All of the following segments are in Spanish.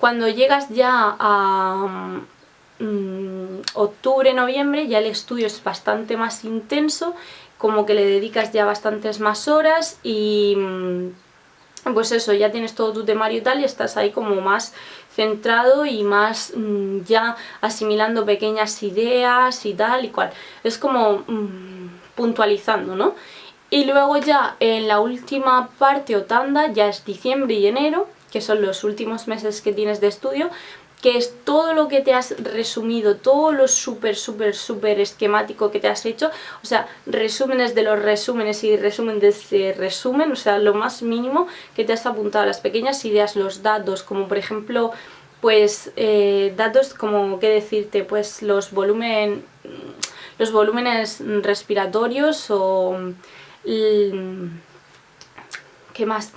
Cuando llegas ya a octubre, noviembre, ya el estudio es bastante más intenso, como que le dedicas ya bastantes más horas y pues eso, ya tienes todo tu temario y tal y estás ahí como más centrado y más ya asimilando pequeñas ideas y tal y cual. Es como puntualizando, ¿no? Y luego ya en la última parte o tanda, ya es diciembre y enero, que son los últimos meses que tienes de estudio, que es todo lo que te has resumido, todo lo súper esquemático que te has hecho, o sea, resúmenes de los resúmenes y resumen de ese resumen, o sea, lo más mínimo que te has apuntado, las pequeñas ideas, los datos, como por ejemplo, pues datos como, ¿qué decirte? Pues los volúmenes respiratorios o... ¿Qué más?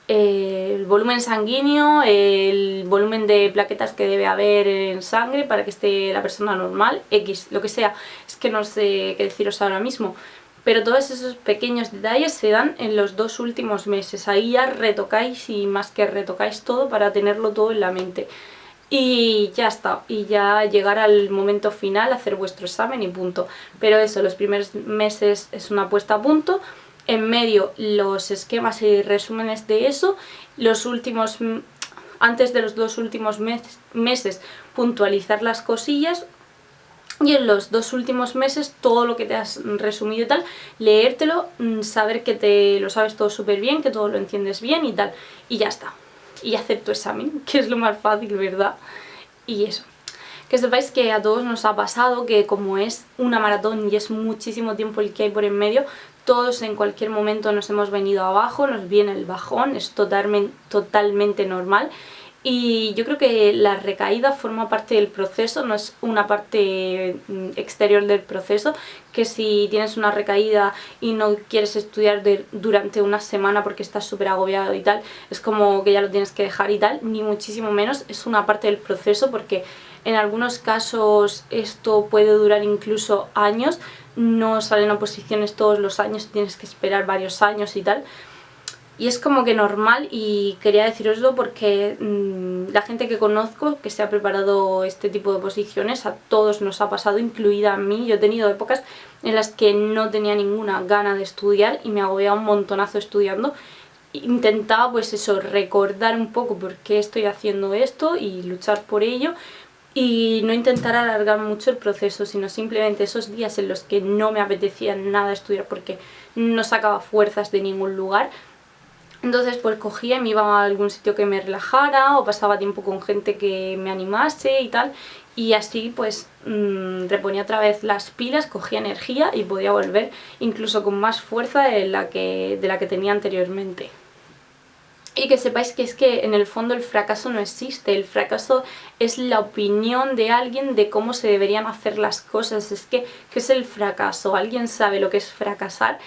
El volumen sanguíneo, el volumen de plaquetas que debe haber en sangre para que esté la persona normal, X, lo que sea. Es que no sé qué deciros ahora mismo. Pero todos esos pequeños detalles se dan en los 2 últimos meses. Ahí ya retocáis y más que retocáis todo para tenerlo todo en la mente. Y ya está, y ya llegar al momento final, hacer vuestro examen y punto. Pero eso, los primeros meses es una puesta a punto, en medio los esquemas y resúmenes de eso, los últimos, antes de los 2 últimos meses puntualizar las cosillas, y en los 2 últimos meses todo lo que te has resumido y tal, leértelo, saber que te lo sabes todo súper bien, que todo lo entiendes bien y tal, y ya está. Y hacer tu examen, que es lo más fácil, ¿verdad? Y eso. Que sepáis que a todos nos ha pasado que como es una maratón y es muchísimo tiempo el que hay por en medio, todos en cualquier momento nos hemos venido abajo, nos viene el bajón, es totalmente normal. Y yo creo que la recaída forma parte del proceso, no es una parte exterior del proceso, que si tienes una recaída y no quieres estudiar durante una semana porque estás súper agobiado y tal, es como que ya lo tienes que dejar y tal, ni muchísimo menos, es una parte del proceso porque en algunos casos esto puede durar incluso años, no salen oposiciones todos los años, tienes que esperar varios años y tal. Y es como que normal y quería deciroslo porque la gente que conozco que se ha preparado este tipo de oposiciones, a todos nos ha pasado, incluida a mí. Yo he tenido épocas en las que no tenía ninguna gana de estudiar y me agobiaba un montonazo estudiando. Intentaba pues eso, recordar un poco por qué estoy haciendo esto y luchar por ello. Y no intentar alargar mucho el proceso, sino simplemente esos días en los que no me apetecía nada estudiar porque no sacaba fuerzas de ningún lugar. Entonces pues cogía y me iba a algún sitio que me relajara o pasaba tiempo con gente que me animase y tal. Y así pues reponía otra vez las pilas, cogía energía y podía volver incluso con más fuerza de la que tenía anteriormente. Y que sepáis que es que en el fondo el fracaso no existe, el fracaso es la opinión de alguien de cómo se deberían hacer las cosas. Es que, ¿qué es el fracaso? ¿Alguien sabe lo que es fracasar?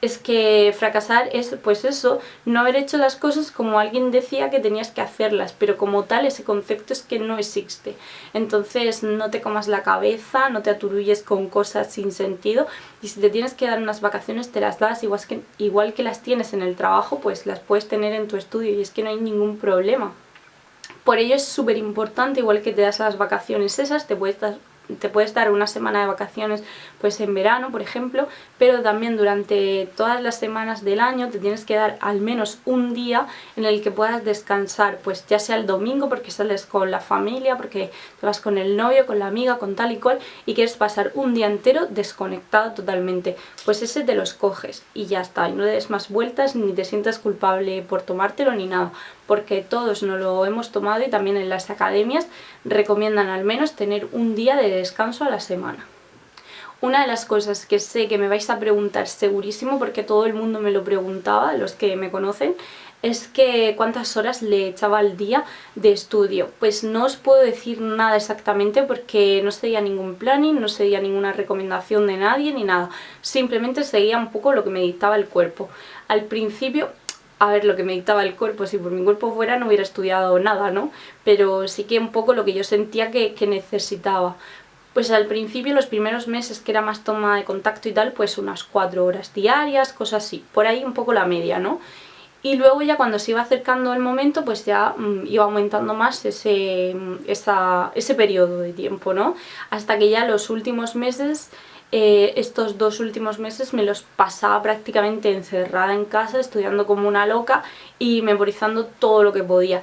Es que fracasar es, pues eso, no haber hecho las cosas como alguien decía que tenías que hacerlas, pero como tal ese concepto es que no existe. Entonces no te comas la cabeza, no te aturulles con cosas sin sentido, y si te tienes que dar unas vacaciones te las das, igual que las tienes en el trabajo, pues las puedes tener en tu estudio y es que no hay ningún problema. Por ello es súper importante, igual que te das las vacaciones esas, te puedes dar una semana de vacaciones pues en verano, por ejemplo, pero también durante todas las semanas del año te tienes que dar al menos un día en el que puedas descansar, pues ya sea el domingo porque sales con la familia, porque te vas con el novio, con la amiga, con tal y cual, y quieres pasar un día entero desconectado totalmente, pues ese te lo escoges y ya está, y no le des más vueltas ni te sientas culpable por tomártelo ni nada, porque todos nos lo hemos tomado y también en las academias recomiendan al menos tener un día de descanso a la semana. Una de las cosas que sé que me vais a preguntar segurísimo, porque todo el mundo me lo preguntaba, los que me conocen, es que cuántas horas le echaba al día de estudio. Pues no os puedo decir nada exactamente porque no seguía ningún planning, no seguía ninguna recomendación de nadie ni nada. Simplemente seguía un poco lo que me dictaba el cuerpo. Al principio, a ver, lo que me dictaba el cuerpo, si por mi cuerpo fuera no hubiera estudiado nada, ¿no? Pero sí que un poco lo que yo sentía que necesitaba. Pues al principio, los primeros meses que era más toma de contacto y tal, pues unas 4 horas diarias, cosas así, por ahí un poco la media, ¿no? Y luego ya cuando se iba acercando el momento, pues ya iba aumentando más ese periodo de tiempo, ¿no? Hasta que ya los últimos meses, estos 2 últimos meses me los pasaba prácticamente encerrada en casa, estudiando como una loca y memorizando todo lo que podía.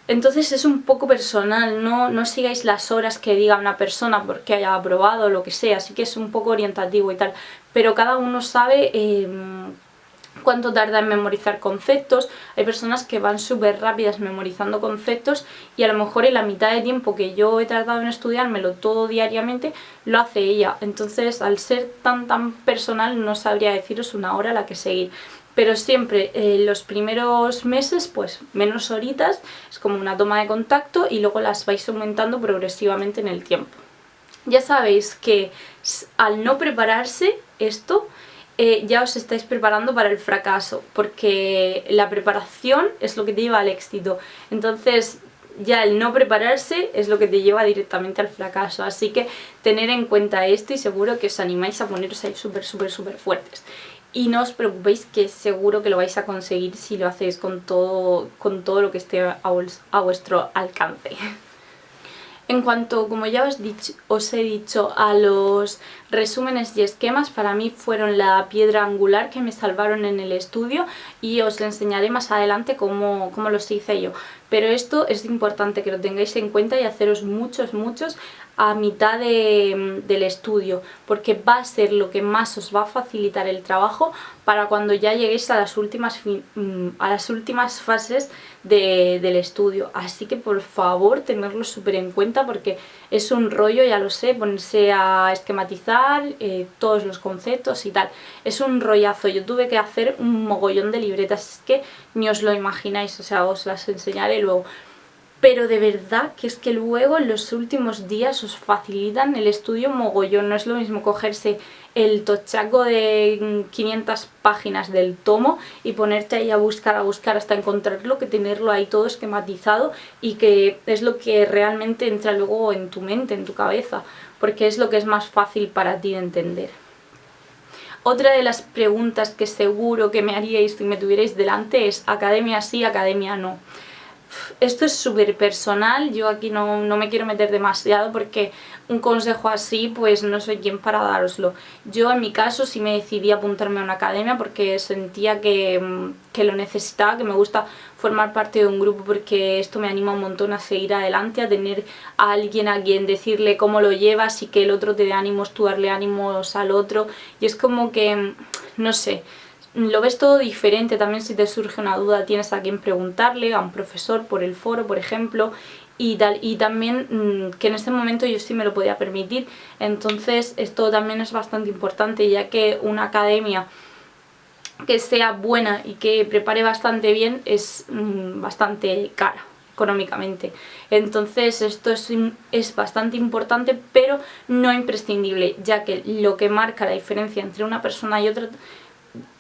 Entonces es un poco personal, no sigáis las horas que diga una persona porque haya aprobado o lo que sea, así que es un poco orientativo y tal, pero cada uno sabe cuánto tarda en memorizar conceptos. Hay personas que van súper rápidas memorizando conceptos y a lo mejor en la mitad de tiempo que yo he tardado en estudiármelo todo diariamente, lo hace ella. Entonces, al ser tan personal, no sabría deciros una hora a la que seguir. Pero siempre los primeros meses, pues menos horitas, es como una toma de contacto y luego las vais aumentando progresivamente en el tiempo. Ya sabéis que al no prepararse esto, ya os estáis preparando para el fracaso, porque la preparación es lo que te lleva al éxito. Entonces, ya el no prepararse es lo que te lleva directamente al fracaso. Así que tener en cuenta esto y seguro que os animáis a poneros ahí súper fuertes. Y no os preocupéis, que seguro que lo vais a conseguir si lo hacéis con todo lo que esté a vuestro alcance. En cuanto, como ya os he dicho, a los resúmenes y esquemas, para mí fueron la piedra angular que me salvaron en el estudio y os enseñaré más adelante cómo los hice yo. Pero esto es importante que lo tengáis en cuenta y haceros muchos a mitad del estudio, porque va a ser lo que más os va a facilitar el trabajo para cuando ya lleguéis a las últimas fases del estudio. Así que por favor tenerlo súper en cuenta, porque es un rollo, ya lo sé, ponerse a esquematizar todos los conceptos y tal. Es un rollazo. Yo tuve que hacer un mogollón de libretas, es que ni os lo imagináis, o sea, os las enseñaré luego. Pero de verdad que es que luego en los últimos días os facilitan el estudio mogollón. No es lo mismo cogerse el tochaco de 500 páginas del tomo y ponerte ahí a buscar hasta encontrarlo, que tenerlo ahí todo esquematizado y que es lo que realmente entra luego en tu mente, en tu cabeza, porque es lo que es más fácil para ti de entender. Otra de las preguntas que seguro que me haríais si me tuvierais delante es: ¿academia sí, academia no? Esto es súper personal, yo aquí no me quiero meter demasiado porque un consejo así pues no soy quien para dároslo. Yo en mi caso sí me decidí a apuntarme a una academia porque sentía que lo necesitaba, que me gusta formar parte de un grupo porque esto me anima un montón a seguir adelante, a tener a alguien a quien decirle cómo lo llevas y que el otro te dé ánimos, tú darle ánimos al otro, y es como que, no sé, lo ves todo diferente. También si te surge una duda tienes a quien preguntarle, a un profesor por el foro, por ejemplo, y tal. Y también que en este momento yo sí me lo podía permitir, entonces esto también es bastante importante, ya que una academia que sea buena y que prepare bastante bien es bastante cara económicamente. Entonces esto es bastante importante, pero no imprescindible, ya que lo que marca la diferencia entre una persona y otra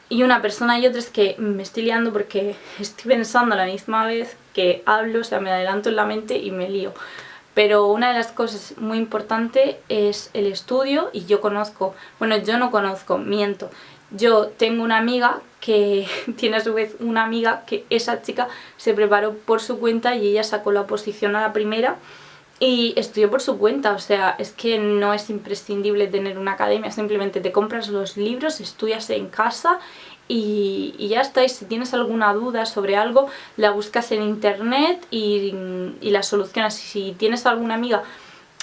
es que me estoy liando porque estoy pensando a la misma vez que hablo, o sea, me adelanto en la mente y me lío. Pero una de las cosas muy importantes es el estudio, y yo no conozco, miento. Yo tengo una amiga que tiene a su vez una amiga que esa chica se preparó por su cuenta y ella sacó la oposición a la primera y estudió por su cuenta. O sea, es que no es imprescindible tener una academia, simplemente te compras los libros, estudias en casa y ya está. Y si tienes alguna duda sobre algo, la buscas en internet y la solucionas. Y si tienes alguna amiga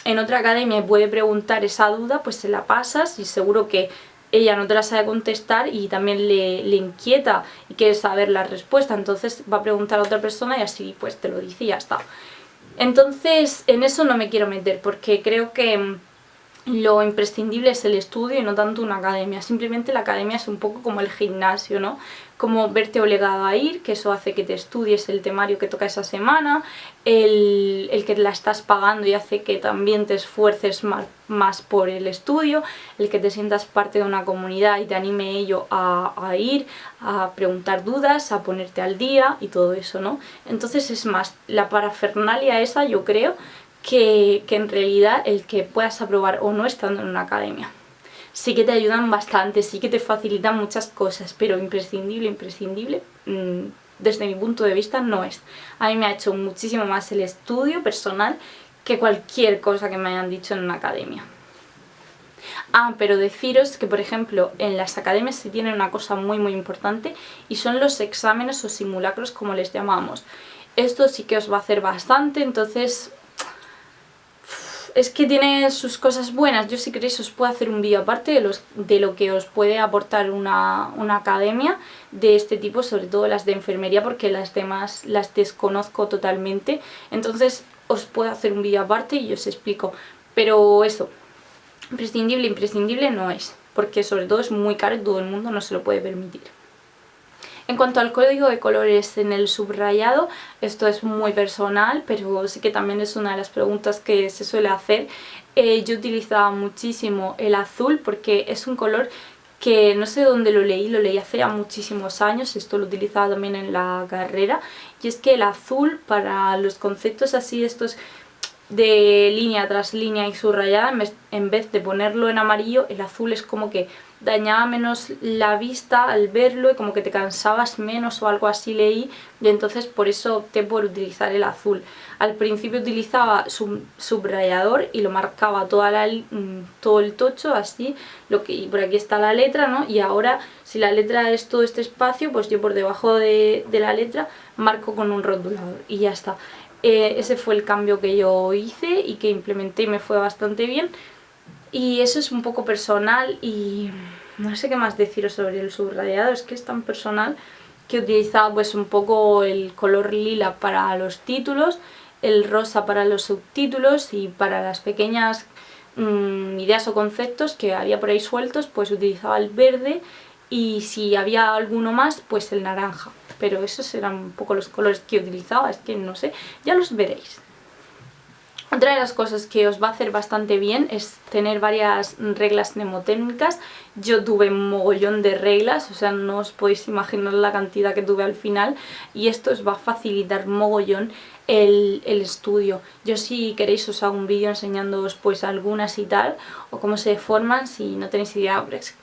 en otra academia y puede preguntar esa duda, pues se la pasas y seguro que ella no te la sabe contestar y también le inquieta y quiere saber la respuesta, entonces va a preguntar a otra persona y así pues te lo dice y ya está. Entonces en eso no me quiero meter porque creo que lo imprescindible es el estudio y no tanto una academia. Simplemente la academia es un poco como el gimnasio, ¿no? Como verte obligado a ir, que eso hace que te estudies el temario que toca esa semana, el que la estás pagando y hace que también te esfuerces más por el estudio, el que te sientas parte de una comunidad y te anime ello a ir, a preguntar dudas, a ponerte al día y todo eso, ¿no? Entonces es más la parafernalia esa, yo creo, que en realidad el que puedas aprobar o no estando en una academia. sí que te ayudan bastante, sí que te facilitan muchas cosas, pero imprescindible, imprescindible, desde mi punto de vista no es. A mí me ha hecho muchísimo más el estudio personal que cualquier cosa que me hayan dicho en una academia. Ah, pero deciros que, por ejemplo, en las academias se tiene una cosa muy muy importante y son los exámenes o simulacros, como les llamamos. Esto sí que os va a hacer bastante, entonces es que tiene sus cosas buenas. Yo, si queréis, os puedo hacer un vídeo aparte de lo que os puede aportar una academia de este tipo, sobre todo las de enfermería, porque las demás las desconozco totalmente. Entonces os puedo hacer un vídeo aparte y os explico. Pero eso, imprescindible, imprescindible no es, porque sobre todo es muy caro y todo el mundo no se lo puede permitir. En cuanto al código de colores en el subrayado, esto es muy personal, pero sí que también es una de las preguntas que se suele hacer. Yo utilizaba muchísimo el azul porque es un color que no sé dónde lo leí hace ya muchísimos años, esto lo utilizaba también en la carrera, y es que el azul para los conceptos así estos de línea tras línea y subrayada, en vez de ponerlo en amarillo, el azul es como que dañaba menos la vista al verlo y como que te cansabas menos o algo así leí, y entonces por eso opté por utilizar el azul. Al principio utilizaba subrayador y lo marcaba todo el tocho así, y por aquí está la letra, ¿no? Y ahora si la letra es todo este espacio, pues yo por debajo de la letra marco con un rotulador y ya está. Ese fue el cambio que yo hice y que implementé y me fue bastante bien. Y eso es un poco personal y no sé qué más deciros sobre el subrayado, es que es tan personal que he utilizado pues un poco el color lila para los títulos, el rosa para los subtítulos y para las pequeñas ideas o conceptos que había por ahí sueltos, pues utilizaba el verde y si había alguno más, pues el naranja. Pero esos eran un poco los colores que utilizaba, es que no sé, ya los veréis. Otra de las cosas que os va a hacer bastante bien es tener varias reglas mnemotécnicas. Yo tuve un mogollón de reglas, o sea, no os podéis imaginar la cantidad que tuve al final, y esto os va a facilitar mogollón el estudio. Yo, si queréis, os hago un vídeo enseñándoos pues algunas y tal, o cómo se forman. Si no tenéis idea, pues,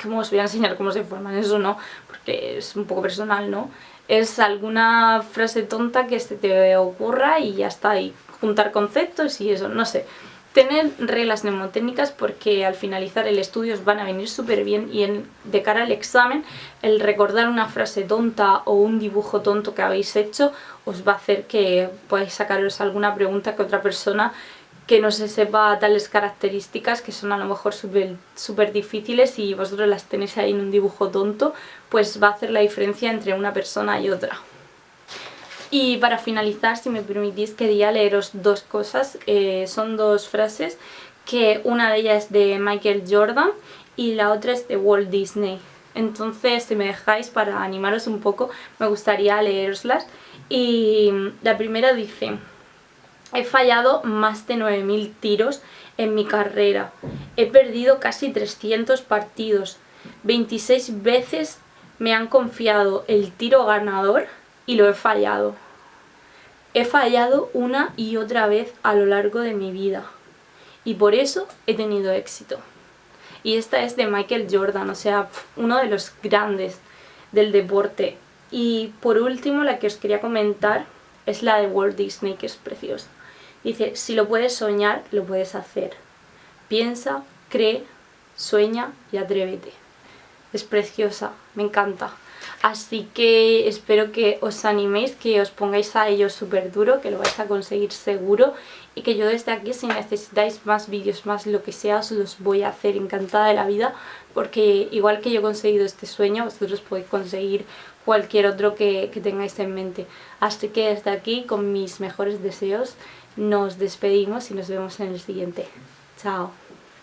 ¿cómo os voy a enseñar cómo se forman? Eso no, porque es un poco personal, ¿no? Es alguna frase tonta que se te ocurra y ya está, y juntar conceptos y eso, no sé. Tener reglas mnemotécnicas porque al finalizar el estudio os van a venir súper bien, y de cara al examen, el recordar una frase tonta o un dibujo tonto que habéis hecho os va a hacer que podáis sacaros alguna pregunta que otra persona que no se sepa tales características, que son a lo mejor súper difíciles, y vosotros las tenéis ahí en un dibujo tonto, pues va a hacer la diferencia entre una persona y otra. Y para finalizar, si me permitís, quería leeros dos cosas. Son dos frases, que una de ellas es de Michael Jordan y la otra es de Walt Disney. Entonces, si me dejáis, para animaros un poco, me gustaría leeroslas. Y la primera dice: he fallado más de 9000 tiros en mi carrera. He perdido casi 300 partidos. 26 veces me han confiado el tiro ganador y lo he fallado. He fallado una y otra vez a lo largo de mi vida. Y por eso he tenido éxito. Y esta es de Michael Jordan, o sea, uno de los grandes del deporte. Y por último, la que os quería comentar es la de Walt Disney, que es preciosa. Dice: si lo puedes soñar, lo puedes hacer. Piensa, cree, sueña y atrévete. Es preciosa, me encanta. Así que espero que os animéis, que os pongáis a ello súper duro, que lo vais a conseguir seguro, y que yo desde aquí, si necesitáis más vídeos, más lo que sea, os los voy a hacer encantada de la vida, porque igual que yo he conseguido este sueño, vosotros podéis conseguir cualquier otro que tengáis en mente. Así que desde aquí, con mis mejores deseos, nos despedimos y nos vemos en el siguiente. Chao.